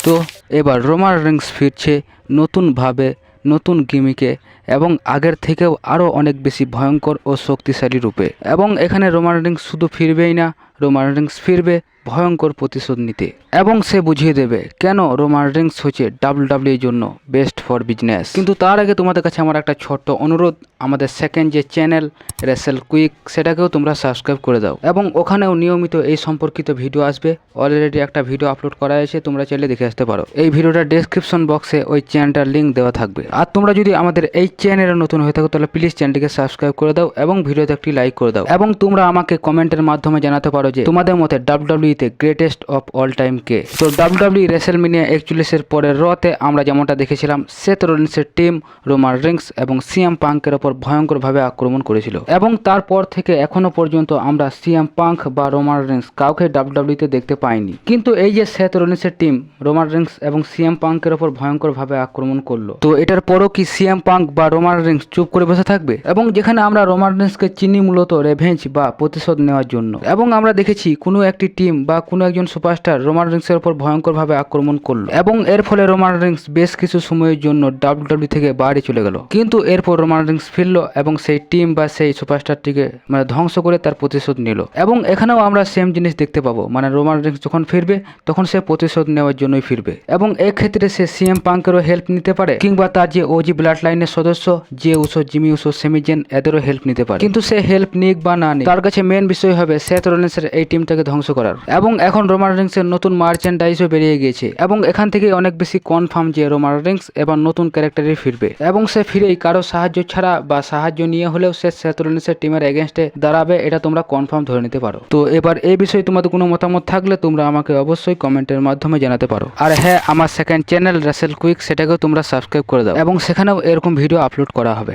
তো এবার Roman Rings ফিরছে নতুনভাবে, নতুন গিমিকে এবং আগের থেকেও আরও অনেক বেশি ভয়ঙ্কর ও শক্তিশালী রূপে। এবং এখানে রোমান রিংস শুধু ফিরবেই না, রোমান রিংস ফিরবে ভয়ঙ্কর প্রতিশোধ নিতে এবং সে বুঝিয়ে দেবে কেন রোমান রিংস হচ্ছে ডাব্লিউডাব্লিউইর জন্য বেস্ট ফর বিজনেস। কিন্তু তার আগে তোমাদের কাছে আমার একটা ছোট্ট অনুরোধ, আমাদের সেকেন্ড যে চ্যানেল রেসেল কুইক সেটাকেও তোমরা সাবস্ক্রাইব করে দাও এবং ওখানেও নিয়মিত এই সম্পর্কিত ভিডিও আসবে। অলরেডি একটা ভিডিও আপলোড করা আছে, তোমরা চাইলে দেখে আসতে পারো। এই ভিডিওটার ডেসক্রিপশন বক্সে ওই চ্যানেলটার লিঙ্ক দেওয়া থাকবে। আর তোমরা যদি আমাদের এই চ্যানেলে নতুন হয়ে থাকো তাহলে প্লিজ চ্যানেলটিকে সাবস্ক্রাইব করে দাও এবং ভিডিওতে একটি লাইক করে দাও। এবং তোমরা আমাকে কমেন্টের মাধ্যমে জানাতে পারো যে তোমাদের মতে ডাব্লিউডাব্লিউইতে গ্রেটেস্ট অফ অল টাইম কে। তো ডাব্লিউডাব্লিউই রেসেলমেনিয়া 41-এর পরের রতে আমরা যেমনটা দেখেছিলাম, সেথ রলিন্সের টিম রোমান রিংস এবং সিএম পাঙ্কের ওপর ভয়ঙ্করভাবে আক্রমণ করেছিল এবং তারপর থেকে এখনো পর্যন্ত আমরা সিএম পাঙ্ক বা রোমান রিংস কাউকে ডাব্লিউডাব্লিউইতে দেখতে পাইনি। কিন্তু এই যে সেথ রলিন্সের টিম রোমান রিংস এবং সিএম পাঙ্কের ওপর ভয়ঙ্করভাবে আক্রমণ করলো, তো এটার পরও কি সিএম পাঙ্ক বা রোমান রিংস চুপ করে বসে থাকবে? এবং যেখানে আমরা রোমান রিংসকে চিনি মূলত রেভেঞ্জ বা প্রতিশোধ নেওয়ার জন্য, এবং আমরা দেখেছি কোনো একটি টিম বা কোনো একজন সুপারস্টার রোমান রিংসের উপর ভয়ঙ্করভাবে আক্রমণ করলো এবং এর ফলে রোমান রিংস বেশ কিছু সময়ের জন্য ডাব্লিউডাব্লিউই থেকে বাইরে চলে গেল। কিন্তু এরপর রোমান রিংস ফিরলো এবং সেই টিম বা সেই সুপারস্টারটিকে ধ্বংস করে তার প্রতিশোধ নিল। এবং এখানেও আমরা সেম জিনিস দেখতে পাবো, রোমান রিংস যখন ফিরবে তখন সে প্রতিশোধ নেওয়ার জন্যই ফিরবে এবং এক্ষেত্রে সে সিএম পাঙ্কেরও হেল্প নিতে পারে কিংবা তার যে ওজি ব্লাড লাইনের সদস্য যে Uso, Jimmy Uso, Sami Zayn এদেরও হেল্প নিতে পারে। কিন্তু সে হেল্প নিক বা না নিক, তার কাছে মেন বিষয় হবে সেথ রলিন্সের এই টিমটাকে ধ্বংস করার। এবং এখন রোমান রিংসের নতুন মার্চেন্ডাইজও বেরিয়ে গিয়েছে এবং এখান থেকে অনেক বেশি কনফার্ম যে রোমান রিংস এবার নতুন ক্যারেক্টারে ফিরবে এবং সে ফিরেই কারো সাহায্য ছাড়া বা সাহায্য নিয়ে হলেও সে সেথ রলিন্সের টিমের এগেনস্টে দাঁড়াবে, এটা তোমরা কনফার্ম ধরে নিতে পারো। তো এবার এই বিষয়ে তোমাদের কোনো মতামত থাকলে তোমরা আমাকে অবশ্যই কমেন্টের মাধ্যমে জানাতে পারো। আর হ্যাঁ, আমার সেকেন্ড চ্যানেল রেসেল কুইক সেটাকেও তোমরা সাবস্ক্রাইব করে দাও এবং সেখানেও এরকম ভিডিও আপলোড করা হবে।